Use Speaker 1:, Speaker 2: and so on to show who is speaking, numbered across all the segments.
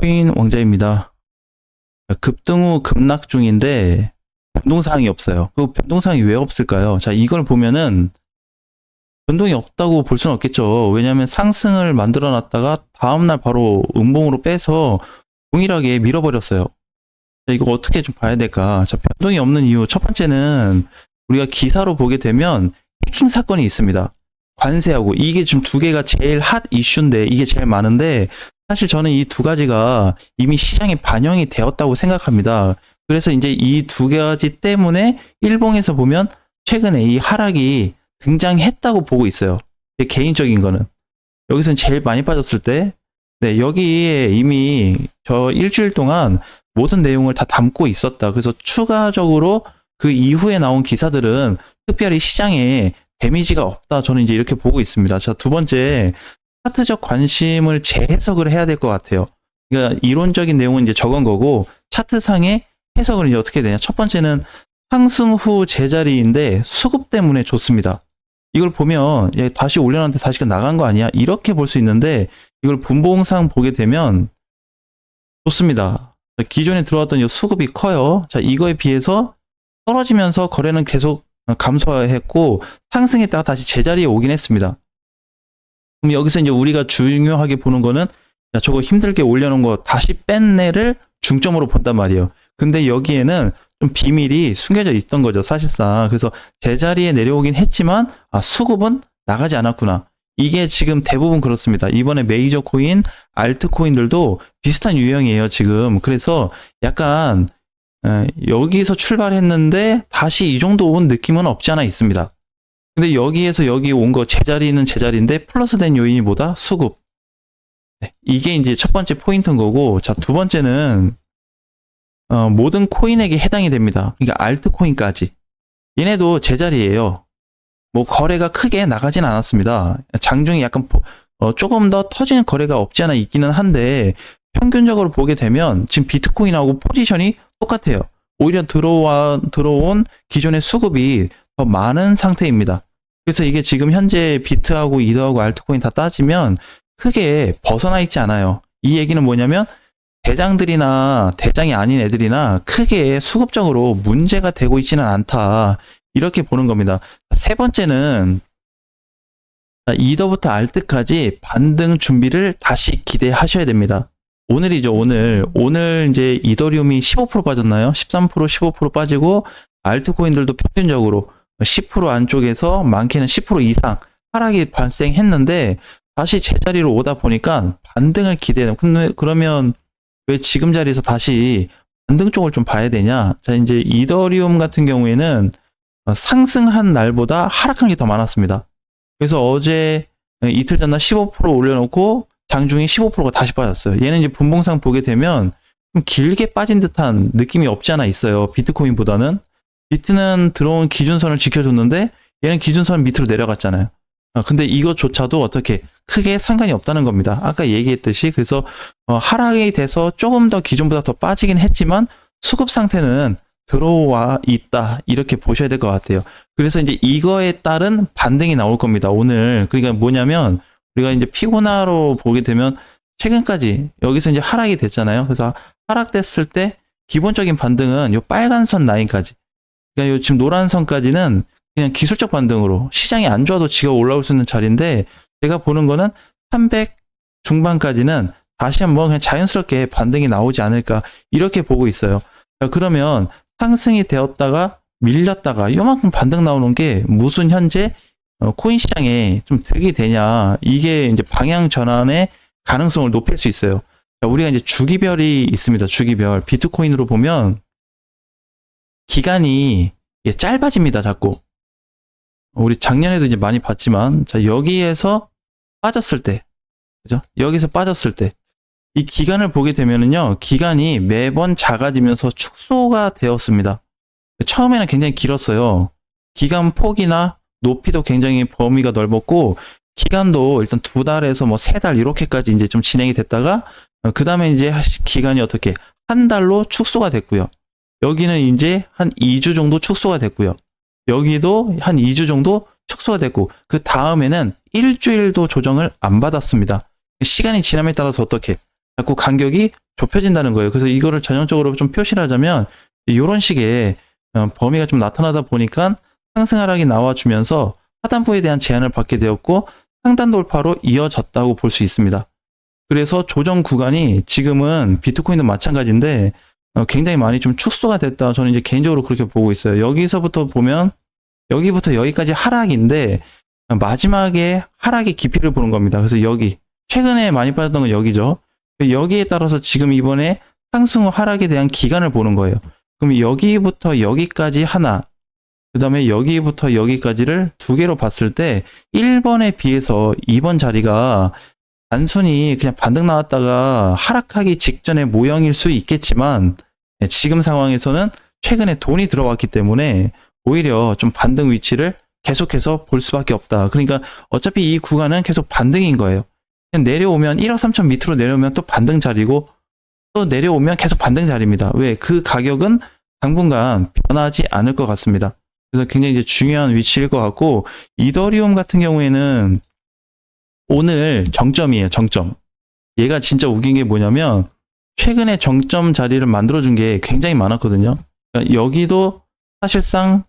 Speaker 1: 코인 왕자입니다. 급등 후 급락 중인데 변동사항이 없어요. 그 변동사항이 왜 없을까요? 자, 이걸 보면은 변동이 없다고 볼 수는 없겠죠. 왜냐하면 상승을 만들어 놨다가 다음날 바로 음봉으로 빼서 동일하게 밀어버렸어요. 자, 이거 어떻게 좀 봐야 될까? 자, 변동이 없는 이유 첫 번째는 우리가 기사로 보게 되면 해킹 사건이 있습니다. 관세하고 이게 지금 두 개가 제일 핫 이슈인데 이게 제일 많은데 사실 저는 이 두 가지가 이미 시장에 반영이 되었다고 생각합니다. 그래서 이제 이 두 가지 때문에 일봉에서 보면 최근에 이 하락이 등장했다고 보고 있어요. 제 개인적인 거는. 여기서는 제일 많이 빠졌을 때, 네, 여기에 이미 저 일주일 동안 모든 내용을 다 담고 있었다. 그래서 추가적으로 그 이후에 나온 기사들은 특별히 시장에 데미지가 없다. 저는 이제 이렇게 보고 있습니다. 자, 두 번째, 차트적 관심을 재해석을 해야 될 것 같아요. 그러니까 이론적인 내용은 이제 적은 거고, 차트상의 해석은 이제 어떻게 되냐. 첫 번째는 상승 후 제자리인데 수급 때문에 좋습니다. 이걸 보면 야, 다시 올려놨는데 다시 나간 거 아니야? 이렇게 볼 수 있는데 이걸 분봉상 보게 되면 좋습니다. 기존에 들어왔던 이 수급이 커요. 자, 이거에 비해서 떨어지면서 거래는 계속 감소했고 상승했다가 다시 제자리에 오긴 했습니다. 그럼 여기서 이제 우리가 중요하게 보는 거는 야, 저거 힘들게 올려놓은 거 다시 뺀내를 중점으로 본단 말이에요. 근데 여기에는 좀 비밀이 숨겨져 있던 거죠, 사실상. 그래서 제자리에 내려오긴 했지만 수급은 나가지 않았구나. 이게 지금 대부분 그렇습니다. 이번에 메이저 코인, 알트 코인들도 비슷한 유형이에요, 지금. 그래서 약간 여기서 출발했는데 다시 이 정도 온 느낌은 없지 않아 있습니다. 근데 여기에서 여기 온 거 제자리는 제자리인데 플러스 된 요인이 뭐다? 수급. 네, 이게 이제 첫 번째 포인트인 거고, 자, 두 번째는 모든 코인에게 해당이 됩니다. 그러니까 알트코인까지. 얘네도 제자리예요. 뭐 거래가 크게 나가진 않았습니다. 장중에 약간 조금 더 터지는 거래가 없지 않아 있기는 한데 평균적으로 보게 되면 지금 비트코인하고 포지션이 똑같아요. 오히려 들어온 기존의 수급이 더 많은 상태입니다. 그래서 이게 지금 현재 비트하고 이더하고 알트코인 다 따지면 크게 벗어나 있지 않아요. 이 얘기는 뭐냐면 대장들이나 대장이 아닌 애들이나 크게 수급적으로 문제가 되고 있지는 않다. 이렇게 보는 겁니다. 세 번째는 이더부터 알트까지 반등 준비를 다시 기대하셔야 됩니다. 오늘이죠, 오늘. 오늘 이제 이더리움이 15% 빠졌나요? 13%, 15% 빠지고 알트코인들도 평균적으로 10% 안쪽에서 많게는 10% 이상 하락이 발생했는데 다시 제자리로 오다 보니까 반등을 기대해요. 근데 그러면 왜 지금 자리에서 다시 반등 쪽을 좀 봐야 되냐? 자, 이제 이더리움 같은 경우에는 상승한 날보다 하락한 게 더 많았습니다. 그래서 어제 이틀 전날 15% 올려놓고 장중에 15%가 다시 빠졌어요. 얘는 이제 분봉상 보게 되면 좀 길게 빠진 듯한 느낌이 없지 않아 있어요. 비트코인보다는. 비트는 들어온 기준선을 지켜줬는데 얘는 기준선 밑으로 내려갔잖아요. 근데 이것조차도 어떻게 크게 상관이 없다는 겁니다. 아까 얘기했듯이. 그래서 하락이 돼서 조금 더 기존보다 더 빠지긴 했지만 수급 상태는 들어와 있다. 이렇게 보셔야 될 것 같아요. 그래서 이제 이거에 따른 반등이 나올 겁니다. 오늘. 그러니까 뭐냐면 우리가 이제 피고나로 보게 되면 최근까지 여기서 이제 하락이 됐잖아요. 그래서 하락됐을 때 기본적인 반등은 요 빨간 선 라인까지. 그러니까 요 지금 노란 선까지는 그냥 기술적 반등으로 시장이 안 좋아도 지가 올라올 수 있는 자리인데 제가 보는 거는 300 중반까지는 다시 한번 그냥 자연스럽게 반등이 나오지 않을까 이렇게 보고 있어요. 자, 그러면 상승이 되었다가 밀렸다가 요만큼 반등 나오는 게 무슨 현재 코인 시장에 좀 득이 되냐 이게 이제 방향 전환의 가능성을 높일 수 있어요. 자, 우리가 이제 주기별이 있습니다. 주기별 비트코인으로 보면 기간이 짧아집니다. 자꾸. 우리 작년에도 이제 많이 봤지만, 자, 여기에서 빠졌을 때, 그죠? 여기서 빠졌을 때, 이 기간을 보게 되면은요, 기간이 매번 작아지면서 축소가 되었습니다. 처음에는 굉장히 길었어요. 기간 폭이나 높이도 굉장히 범위가 넓었고, 기간도 일단 2달에서 뭐 3달 이렇게까지 이제 좀 진행이 됐다가, 그 다음에 이제 기간이 어떻게, 한 달로 축소가 됐고요. 여기는 이제 한 2주 정도 축소가 됐고요. 여기도 한 2주 정도 축소가 됐고 그 다음에는 일주일도 조정을 안 받았습니다. 시간이 지남에 따라서 어떻게 자꾸 간격이 좁혀진다는 거예요. 그래서 이거를 전형적으로 좀 표시를 하자면 이런 식의 범위가 좀 나타나다 보니까 상승 하락이 나와주면서 하단부에 대한 제한을 받게 되었고 상단 돌파로 이어졌다고 볼 수 있습니다. 그래서 조정 구간이 지금은 비트코인도 마찬가지인데 굉장히 많이 좀 축소가 됐다. 저는 이제 개인적으로 그렇게 보고 있어요. 여기서부터 보면 여기부터 여기까지 하락인데 마지막에 하락의 깊이를 보는 겁니다. 그래서 여기 최근에 많이 빠졌던 건 여기죠. 여기에 따라서 지금 이번에 상승 후 하락에 대한 기간을 보는 거예요. 그럼 여기부터 여기까지 하나, 그 다음에 여기부터 여기까지를 두 개로 봤을 때 1번에 비해서 2번 자리가 단순히 그냥 반등 나왔다가 하락하기 직전의 모형일 수 있겠지만 지금 상황에서는 최근에 돈이 들어왔기 때문에 오히려 좀 반등 위치를 계속해서 볼 수밖에 없다. 그러니까 어차피 이 구간은 계속 반등인 거예요. 그냥 내려오면 1억 3천 밑으로 내려오면 또 반등 자리고 또 내려오면 계속 반등 자리입니다. 왜? 그 가격은 당분간 변하지 않을 것 같습니다. 그래서 굉장히 이제 중요한 위치일 것 같고 이더리움 같은 경우에는 오늘 정점이에요. 정점. 얘가 진짜 웃긴 게 뭐냐면 최근에 정점 자리를 만들어준 게 굉장히 많았거든요. 그러니까 여기도 사실상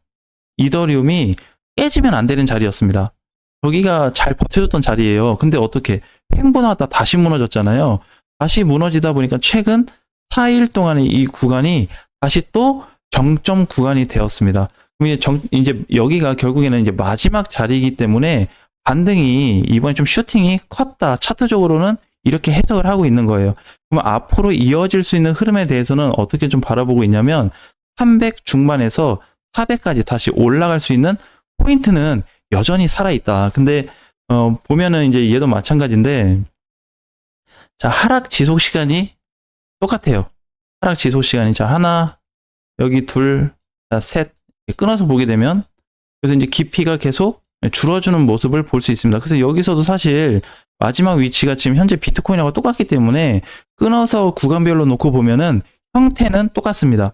Speaker 1: 이더리움이 깨지면 안 되는 자리였습니다. 저기가 잘 버텨줬던 자리예요. 근데 어떻게 횡보 나왔다 다시 무너졌잖아요. 다시 무너지다 보니까 최근 4일 동안의 이 구간이 다시 또 정점 구간이 되었습니다. 그럼 이제 여기가 결국에는 이제 마지막 자리이기 때문에 반등이 이번에 좀 슈팅이 컸다. 차트적으로는 이렇게 해석을 하고 있는 거예요. 그럼 앞으로 이어질 수 있는 흐름에 대해서는 어떻게 좀 바라보고 있냐면 300 중반에서 400까지 다시 올라갈 수 있는 포인트는 여전히 살아있다. 근데 보면은 이제 얘도 마찬가지인데 자 하락 지속 시간이 똑같아요. 하락 지속 시간이 자 하나 여기 둘, 자 셋 끊어서 보게 되면 그래서 이제 깊이가 계속 줄어주는 모습을 볼 수 있습니다. 그래서 여기서도 사실 마지막 위치가 지금 현재 비트코인하고 똑같기 때문에 끊어서 구간별로 놓고 보면은 형태는 똑같습니다.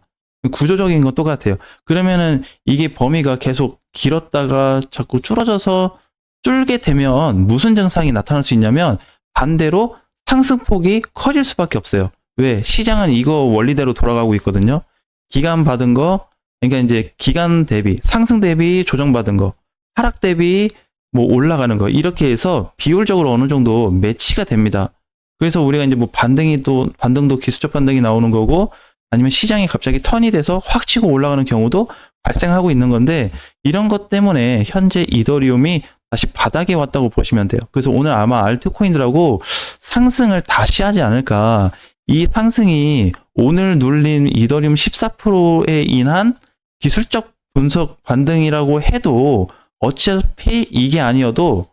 Speaker 1: 구조적인 건 똑같아요. 그러면은 이게 범위가 계속 길었다가 자꾸 줄어져서 줄게 되면 무슨 증상이 나타날 수 있냐면 반대로 상승폭이 커질 수밖에 없어요. 왜? 시장은 이거 원리대로 돌아가고 있거든요. 기간 받은 거, 그러니까 이제 기간 대비, 상승 대비 조정받은 거, 하락 대비 뭐 올라가는 거 이렇게 해서 비율적으로 어느 정도 매치가 됩니다. 그래서 우리가 이제 뭐 반등도 기술적 반등이 나오는 거고 아니면 시장이 갑자기 턴이 돼서 확 치고 올라가는 경우도 발생하고 있는 건데 이런 것 때문에 현재 이더리움이 다시 바닥에 왔다고 보시면 돼요. 그래서 오늘 아마 알트코인들하고 상승을 다시 하지 않을까. 이 상승이 오늘 눌린 이더리움 14%에 인한 기술적 분석 반등이라고 해도 어차피 이게 아니어도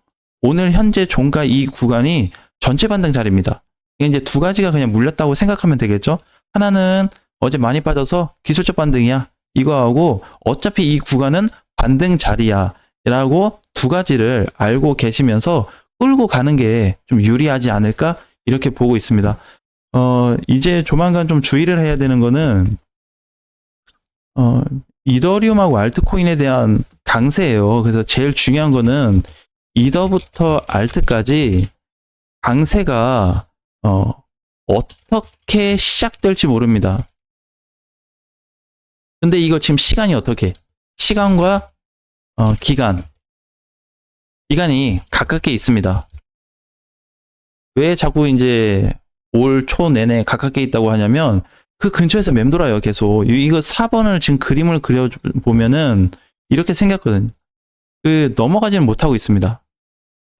Speaker 1: 오늘 현재 종가 이 구간이 전체 반등 자리입니다. 이게 이제 두 가지가 그냥 물렸다고 생각하면 되겠죠. 하나는 어제 많이 빠져서 기술적 반등이야. 이거하고 어차피 이 구간은 반등 자리야. 라고 두 가지를 알고 계시면서 끌고 가는 게 좀 유리하지 않을까? 이렇게 보고 있습니다. 이제 조만간 좀 주의를 해야 되는 거는, 이더리움하고 알트코인에 대한 강세예요. 그래서 제일 중요한 거는 이더부터 알트까지 강세가, 어떻게 시작될지 모릅니다. 근데 이거 지금 시간이 어떻게? 시간과 기간이 가깝게 있습니다. 왜 자꾸 이제 올 초 내내 가깝게 있다고 하냐면 그 근처에서 맴돌아요, 계속. 이거 4번을 지금 그림을 그려보면은 이렇게 생겼거든요. 넘어가지는 못하고 있습니다.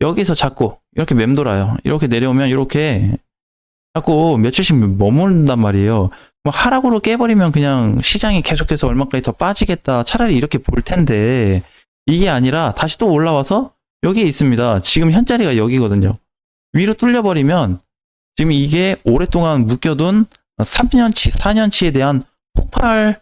Speaker 1: 여기서 자꾸 이렇게 맴돌아요. 이렇게 내려오면 이렇게 자꾸 며칠씩 머무른단 말이에요. 뭐 하락으로 깨버리면 그냥 시장이 계속해서 얼마까지 더 빠지겠다. 차라리 이렇게 볼 텐데 이게 아니라 다시 또 올라와서 여기에 있습니다. 지금 현자리가 여기거든요. 위로 뚫려버리면 지금 이게 오랫동안 묶여둔 3년치, 4년치에 대한 폭발이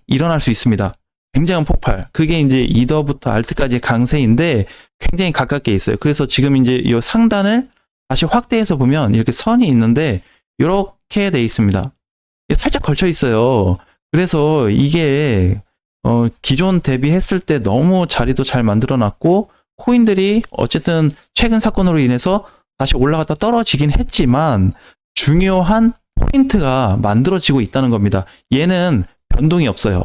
Speaker 1: 일어날 수 있습니다. 굉장한 폭발. 그게 이제 이더부터 알트까지의 강세인데 굉장히 가깝게 있어요. 그래서 지금 이제 이 상단을 다시 확대해서 보면 이렇게 선이 있는데 이렇게 돼 있습니다. 살짝 걸쳐 있어요. 그래서 이게 기존 대비했을 때 너무 자리도 잘 만들어 놨고 코인들이 어쨌든 최근 사건으로 인해서 다시 올라갔다 떨어지긴 했지만 중요한 포인트가 만들어지고 있다는 겁니다. 얘는 변동이 없어요.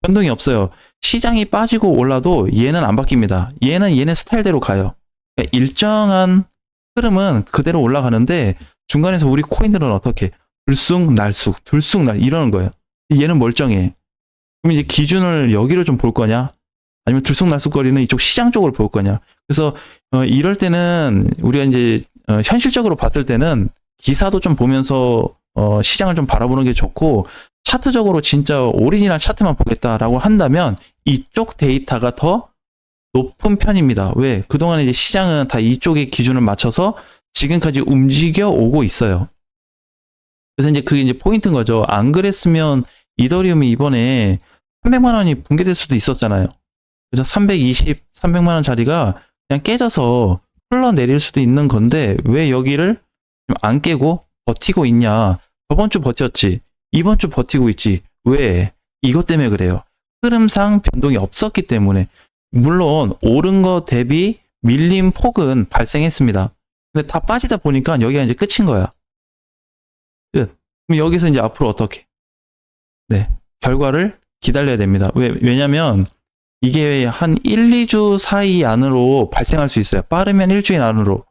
Speaker 1: 변동이 없어요. 시장이 빠지고 올라도 얘는 안 바뀝니다. 얘는 얘네 스타일대로 가요. 그러니까 일정한 흐름은 그대로 올라가는데 중간에서 우리 코인들은 어떻게 들쑥날쑥 들쑥날 이러는 거예요. 얘는 멀쩡해. 그럼 이제 기준을 여기로 좀 볼 거냐? 아니면 들쑥날쑥거리는 이쪽 시장 쪽으로 볼 거냐? 그래서 이럴 때는 우리가 이제 현실적으로 봤을 때는 기사도 좀 보면서 시장을 좀 바라보는 게 좋고, 차트적으로 진짜 오리지널 차트만 보겠다라고 한다면 이쪽 데이터가 더 높은 편입니다. 왜? 그동안 이제 시장은 다 이쪽의 기준을 맞춰서 지금까지 움직여 오고 있어요. 그래서 이제 그게 이제 포인트인 거죠. 안 그랬으면 이더리움이 이번에 300만 원이 붕괴될 수도 있었잖아요. 그래서 300만 원짜리가 그냥 깨져서 흘러내릴 수도 있는 건데 왜 여기를 안 깨고 버티고 있냐? 저번 주 버텼지. 이번 주 버티고 있지. 왜? 이것 때문에 그래요. 흐름상 변동이 없었기 때문에. 물론 오른 거 대비 밀림 폭은 발생했습니다. 근데 다 빠지다 보니까 여기가 이제 끝인 거야. 끝. 그럼 여기서 이제 앞으로 어떻게? 네. 결과를 기다려야 됩니다. 왜냐면 이게 한 1, 2주 사이 안으로 발생할 수 있어요. 빠르면 일주일 안으로,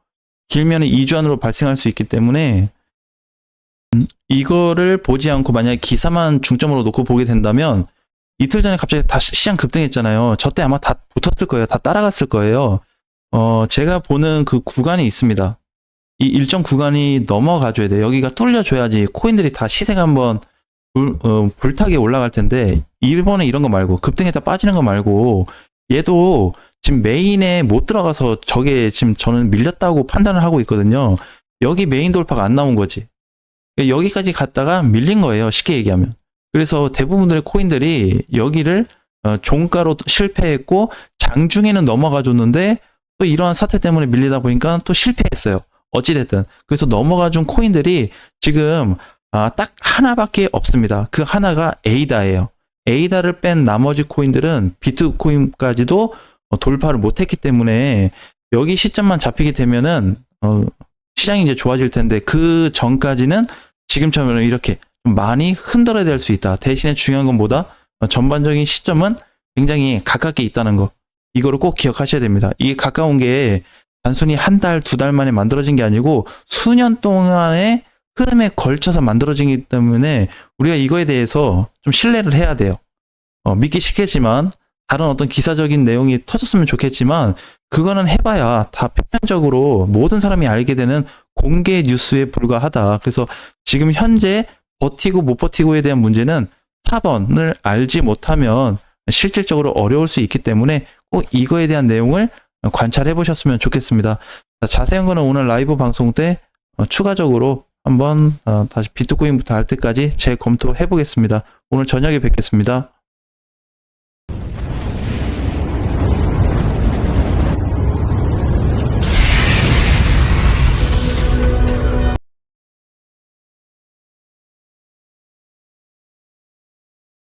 Speaker 1: 길면 2주 안으로 발생할 수 있기 때문에 이거를 보지 않고 만약에 기사만 중점으로 놓고 보게 된다면 이틀 전에 갑자기 다시 시장 급등했잖아요. 저 때 아마 다 붙었을 거예요. 다 따라갔을 거예요. 제가 보는 그 구간이 있습니다. 이 일정 구간이 넘어가줘야 돼요. 여기가 뚫려줘야지 코인들이 다 시세가 한번 불타게 올라갈 텐데, 이번에 이런 거 말고 급등했다 빠지는 거 말고 얘도 지금 메인에 못 들어가서 저게 지금 저는 밀렸다고 판단을 하고 있거든요. 여기 메인 돌파가 안 나온 거지. 여기까지 갔다가 밀린 거예요. 쉽게 얘기하면. 그래서 대부분의 코인들이 여기를 종가로 실패했고 장중에는 넘어가 줬는데 또 이러한 사태 때문에 밀리다 보니까 또 실패했어요. 어찌됐든. 그래서 넘어가 준 코인들이 지금 딱 하나밖에 없습니다. 그 하나가 에이다예요. 에이다를 뺀 나머지 코인들은 비트코인까지도 돌파를 못했기 때문에 여기 시점만 잡히게 되면은 시장이 이제 좋아질 텐데 그 전까지는 지금처럼 이렇게 많이 흔들어야 될 수 있다. 대신에 중요한 건 뭐다? 전반적인 시점은 굉장히 가깝게 있다는 거. 이거를 꼭 기억하셔야 됩니다. 이게 가까운 게 단순히 한 달, 두 달 만에 만들어진 게 아니고 수년 동안의 흐름에 걸쳐서 만들어지기 때문에 우리가 이거에 대해서 좀 신뢰를 해야 돼요. 믿기 쉽겠지만 다른 어떤 기사적인 내용이 터졌으면 좋겠지만 그거는 해봐야 다 표면적으로 모든 사람이 알게 되는 공개 뉴스에 불과하다. 그래서 지금 현재 버티고 못 버티고에 대한 문제는 탑원을 알지 못하면 실질적으로 어려울 수 있기 때문에 꼭 이거에 대한 내용을 관찰해 보셨으면 좋겠습니다. 자세한 거는 오늘 라이브 방송 때 추가적으로 한번 다시 비트코인부터 할 때까지 재검토해 보겠습니다. 오늘 저녁에 뵙겠습니다.